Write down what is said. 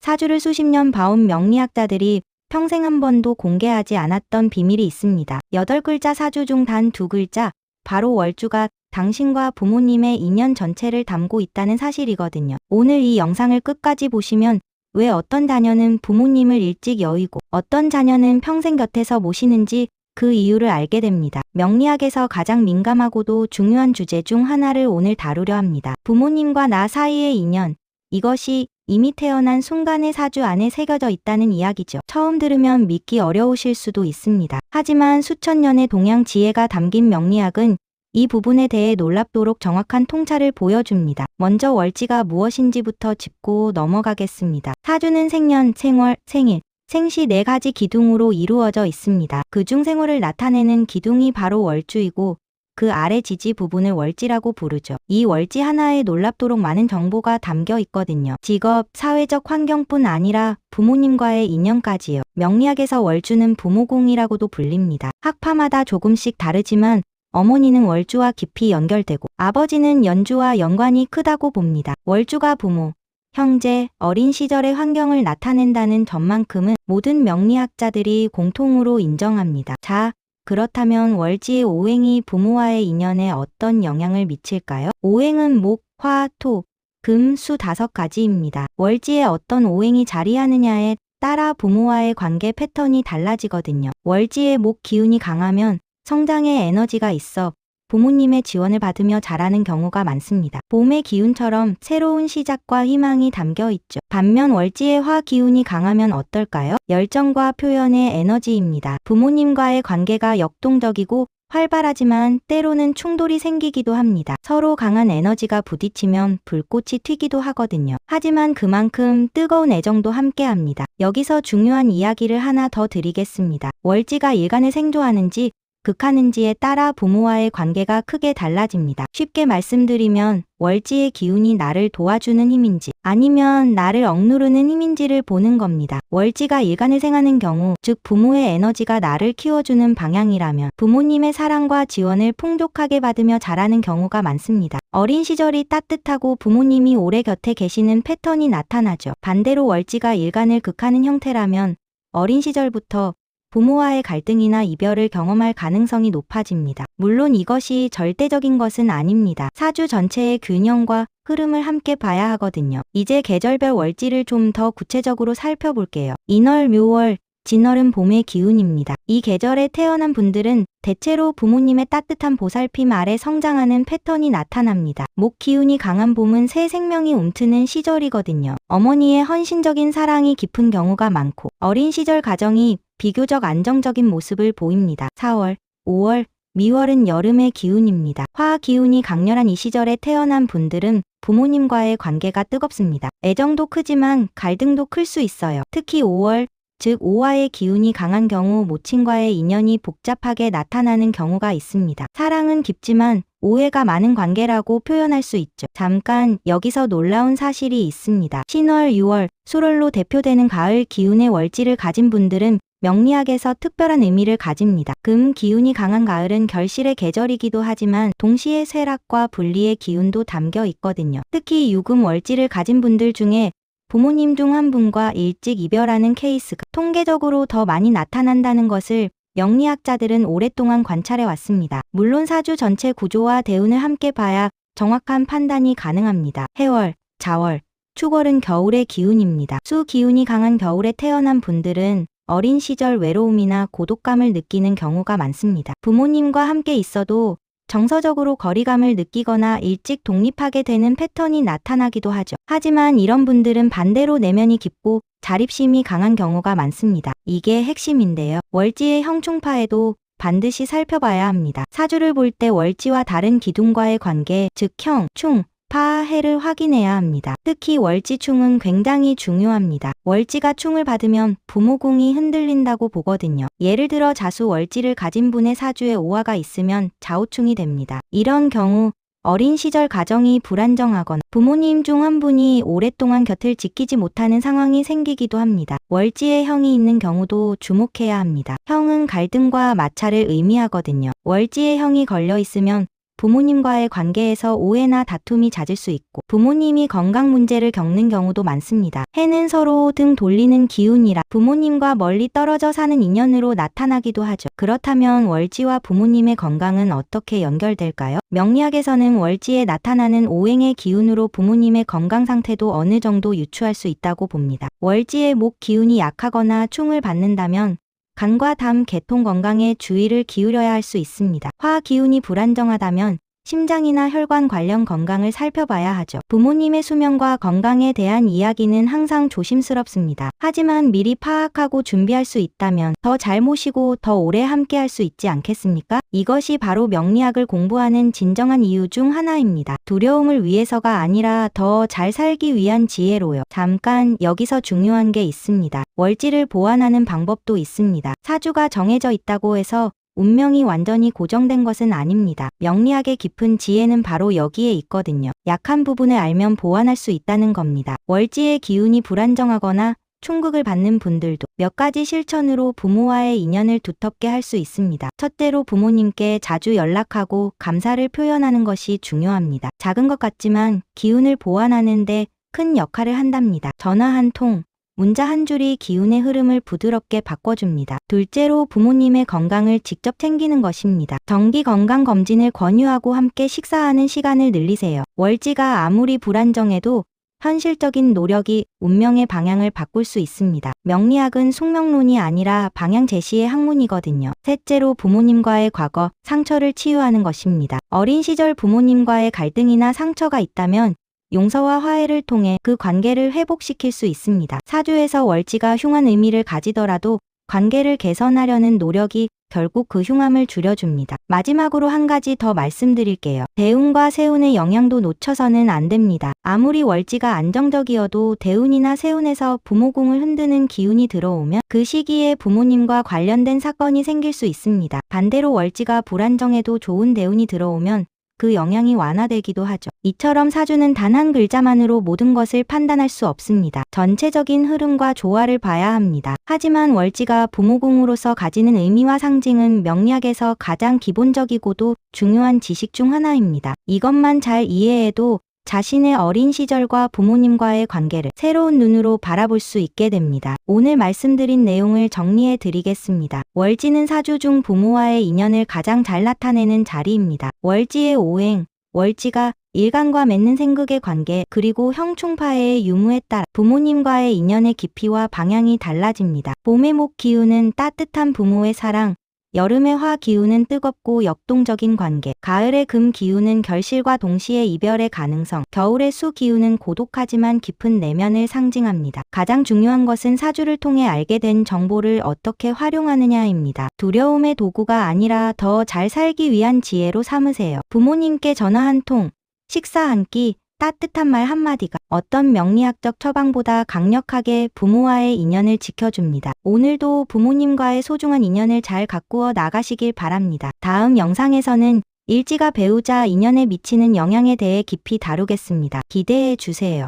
사주를 수십 년 봐온 명리학자들이 평생 한 번도 공개하지 않았던 비밀이 있습니다. 8글자 사주 중 단 2글자, 바로 월주가 당신과 부모님의 인연 전체를 담고 있다는 사실이거든요. 오늘 이 영상을 끝까지 보시면 왜 어떤 자녀는 부모님을 일찍 여의고 어떤 자녀는 평생 곁에서 모시는지 그 이유를 알게 됩니다. 명리학에서 가장 민감하고도 중요한 주제 중 하나를 오늘 다루려 합니다. 부모님과 나 사이의 인연. 이것이 이미 태어난 순간의 사주 안에 새겨져 있다는 이야기죠. 처음 들으면 믿기 어려우실 수도 있습니다. 하지만 수천 년의 동양 지혜가 담긴 명리학은 이 부분에 대해 놀랍도록 정확한 통찰을 보여줍니다. 먼저 월지가 무엇인지부터 짚고 넘어가겠습니다. 사주는 생년, 생월, 생일, 생시 4가지 기둥으로 이루어져 있습니다. 그중 생월을 나타내는 기둥이 바로 월주이고 그 아래 지지 부분을 월지라고 부르죠. 이 월지 하나에 놀랍도록 많은 정보가 담겨 있거든요. 직업, 사회적 환경뿐 아니라 부모님과의 인연까지요. 명리학에서 월주는 부모궁이라고도 불립니다. 학파마다 조금씩 다르지만 어머니는 월주와 깊이 연결되고 아버지는 연주와 연관이 크다고 봅니다. 월주가 부모, 형제, 어린 시절의 환경을 나타낸다는 점만큼은 모든 명리학자들이 공통으로 인정합니다. 자, 그렇다면 월지의 오행이 부모와의 인연에 어떤 영향을 미칠까요? 오행은 목, 화, 토, 금, 수 5가지입니다. 월지에 어떤 오행이 자리하느냐에 따라 부모와의 관계 패턴이 달라지거든요. 월지의 목 기운이 강하면 성장의 에너지가 있어 부모님의 지원을 받으며 자라는 경우가 많습니다. 봄의 기운처럼 새로운 시작과 희망이 담겨 있죠. 반면 월지의 화 기운이 강하면 어떨까요? 열정과 표현의 에너지입니다. 부모님과의 관계가 역동적이고 활발하지만 때로는 충돌이 생기기도 합니다. 서로 강한 에너지가 부딪히면 불꽃이 튀기도 하거든요. 하지만 그만큼 뜨거운 애정도 함께합니다. 여기서 중요한 이야기를 하나 더 드리겠습니다. 월지가 일간을 생조하는지 극하는지에 따라 부모와의 관계가 크게 달라집니다. 쉽게 말씀드리면 월지의 기운이 나를 도와주는 힘인지 아니면 나를 억누르는 힘인지를 보는 겁니다. 월지가 일간을 생하는 경우, 즉 부모의 에너지가 나를 키워주는 방향이라면 부모님의 사랑과 지원을 풍족하게 받으며 자라는 경우가 많습니다. 어린 시절이 따뜻하고 부모님이 오래 곁에 계시는 패턴이 나타나죠. 반대로 월지가 일간을 극하는 형태라면 어린 시절부터 부모와의 갈등이나 이별을 경험할 가능성이 높아집니다. 물론 이것이 절대적인 것은 아닙니다. 사주 전체의 균형과 흐름을 함께 봐야 하거든요. 이제 계절별 월지를 좀 더 구체적으로 살펴볼게요. 인월, 묘월, 진월은 봄의 기운입니다. 이 계절에 태어난 분들은 대체로 부모님의 따뜻한 보살핌 아래 성장하는 패턴이 나타납니다. 목 기운이 강한 봄은 새 생명이 움트는 시절이거든요. 어머니의 헌신적인 사랑이 깊은 경우가 많고 어린 시절 가정이 비교적 안정적인 모습을 보입니다. 4월, 5월, 미월은 여름의 기운입니다. 화 기운이 강렬한 이 시절에 태어난 분들은 부모님과의 관계가 뜨겁습니다. 애정도 크지만 갈등도 클 수 있어요. 특히 5월, 즉 오화의 기운이 강한 경우 모친과의 인연이 복잡하게 나타나는 경우가 있습니다. 사랑은 깊지만 오해가 많은 관계라고 표현할 수 있죠. 잠깐 여기서 놀라운 사실이 있습니다. 신월, 6월, 수월로 대표되는 가을 기운의 월지를 가진 분들은 명리학에서 특별한 의미를 가집니다. 금 기운이 강한 가을은 결실의 계절이기도 하지만 동시에 쇠락과 분리의 기운도 담겨 있거든요. 특히 유금 월지를 가진 분들 중에 부모님 중 한 분과 일찍 이별하는 케이스가 통계적으로 더 많이 나타난다는 것을 명리학자들은 오랫동안 관찰해 왔습니다. 물론 사주 전체 구조와 대운을 함께 봐야 정확한 판단이 가능합니다. 해월, 자월, 축월은 겨울의 기운입니다. 수 기운이 강한 겨울에 태어난 분들은 어린 시절 외로움이나 고독감을 느끼는 경우가 많습니다. 부모님과 함께 있어도 정서적으로 거리감을 느끼거나 일찍 독립하게 되는 패턴이 나타나기도 하죠. 하지만 이런 분들은 반대로 내면이 깊고 자립심이 강한 경우가 많습니다. 이게 핵심인데요. 월지의 형충파에도 반드시 살펴봐야 합니다. 사주를 볼 때 월지와 다른 기둥과의 관계, 즉 형, 충, 파, 해를 확인해야 합니다. 특히 월지충은 굉장히 중요합니다. 월지가 충을 받으면 부모궁이 흔들린다고 보거든요. 예를 들어 자수 월지를 가진 분의 사주에 오화가 있으면 좌우충이 됩니다. 이런 경우 어린 시절 가정이 불안정하거나 부모님 중 한 분이 오랫동안 곁을 지키지 못하는 상황이 생기기도 합니다. 월지에 형이 있는 경우도 주목해야 합니다. 형은 갈등과 마찰을 의미하거든요. 월지에 형이 걸려 있으면 부모님과의 관계에서 오해나 다툼이 잦을 수 있고 부모님이 건강 문제를 겪는 경우도 많습니다. 해는 서로 등 돌리는 기운이라 부모님과 멀리 떨어져 사는 인연으로 나타나기도 하죠. 그렇다면 월지와 부모님의 건강은 어떻게 연결될까요? 명리학에서는 월지에 나타나는 오행의 기운으로 부모님의 건강 상태도 어느 정도 유추할 수 있다고 봅니다. 월지의 목 기운이 약하거나 충을 받는다면 간과 담, 개통 건강에 주의를 기울여야 할 수 있습니다. 화 기운이 불안정하다면 심장이나 혈관 관련 건강을 살펴봐야 하죠. 부모님의 수명과 건강에 대한 이야기는 항상 조심스럽습니다. 하지만 미리 파악하고 준비할 수 있다면 더 잘 모시고 더 오래 함께 할 수 있지 않겠습니까? 이것이 바로 명리학을 공부하는 진정한 이유 중 하나입니다. 두려움을 위해서가 아니라 더 잘 살기 위한 지혜로요. 잠깐 여기서 중요한 게 있습니다. 월지를 보완하는 방법도 있습니다. 사주가 정해져 있다고 해서 운명이 완전히 고정된 것은 아닙니다. 명리학의 깊은 지혜는 바로 여기에 있거든요. 약한 부분을 알면 보완할 수 있다는 겁니다. 월지의 기운이 불안정하거나 충극을 받는 분들도 몇 가지 실천으로 부모와의 인연을 두텁게 할 수 있습니다. 첫째로 부모님께 자주 연락하고 감사를 표현하는 것이 중요합니다. 작은 것 같지만 기운을 보완하는데 큰 역할을 한답니다. 전화 한 통, 문자 한 줄이 기운의 흐름을 부드럽게 바꿔줍니다. 둘째로 부모님의 건강을 직접 챙기는 것입니다. 정기 건강검진을 권유하고 함께 식사하는 시간을 늘리세요. 월지가 아무리 불안정해도 현실적인 노력이 운명의 방향을 바꿀 수 있습니다. 명리학은 숙명론이 아니라 방향 제시의 학문이거든요. 셋째로 부모님과의 과거, 상처를 치유하는 것입니다. 어린 시절 부모님과의 갈등이나 상처가 있다면 용서와 화해를 통해 그 관계를 회복시킬 수 있습니다. 사주에서 월지가 흉한 의미를 가지더라도 관계를 개선하려는 노력이 결국 그 흉함을 줄여줍니다. 마지막으로 한 가지 더 말씀드릴게요. 대운과 세운의 영향도 놓쳐서는 안 됩니다. 아무리 월지가 안정적이어도 대운이나 세운에서 부모궁을 흔드는 기운이 들어오면 그 시기에 부모님과 관련된 사건이 생길 수 있습니다. 반대로 월지가 불안정해도 좋은 대운이 들어오면 그 영향이 완화되기도 하죠. 이처럼 사주는 단 한 글자만으로 모든 것을 판단할 수 없습니다. 전체적인 흐름과 조화를 봐야 합니다. 하지만 월지가 부모궁으로서 가지는 의미와 상징은 명리학에서 가장 기본적이고도 중요한 지식 중 하나입니다. 이것만 잘 이해해도 자신의 어린 시절과 부모님과의 관계를 새로운 눈으로 바라볼 수 있게 됩니다. 오늘 말씀드린 내용을 정리해 드리겠습니다. 월지는 사주 중 부모와의 인연을 가장 잘 나타내는 자리입니다. 월지의 오행, 월지가 일간과 맺는 생극의 관계, 그리고 형충파의 유무에 따라 부모님과의 인연의 깊이와 방향이 달라집니다. 봄의 목 기운은 따뜻한 부모의 사랑, 여름의 화 기운은 뜨겁고 역동적인 관계, 가을의 금 기운은 결실과 동시에 이별의 가능성, 겨울의 수 기운은 고독하지만 깊은 내면을 상징합니다. 가장 중요한 것은 사주를 통해 알게 된 정보를 어떻게 활용하느냐입니다. 두려움의 도구가 아니라 더 잘 살기 위한 지혜로 삼으세요. 부모님께 전화 한 통, 식사 한 끼, 따뜻한 말 한마디가 어떤 명리학적 처방보다 강력하게 부모와의 인연을 지켜줍니다. 오늘도 부모님과의 소중한 인연을 잘 가꾸어 나가시길 바랍니다. 다음 영상에서는 일지가 배우자 인연에 미치는 영향에 대해 깊이 다루겠습니다. 기대해 주세요.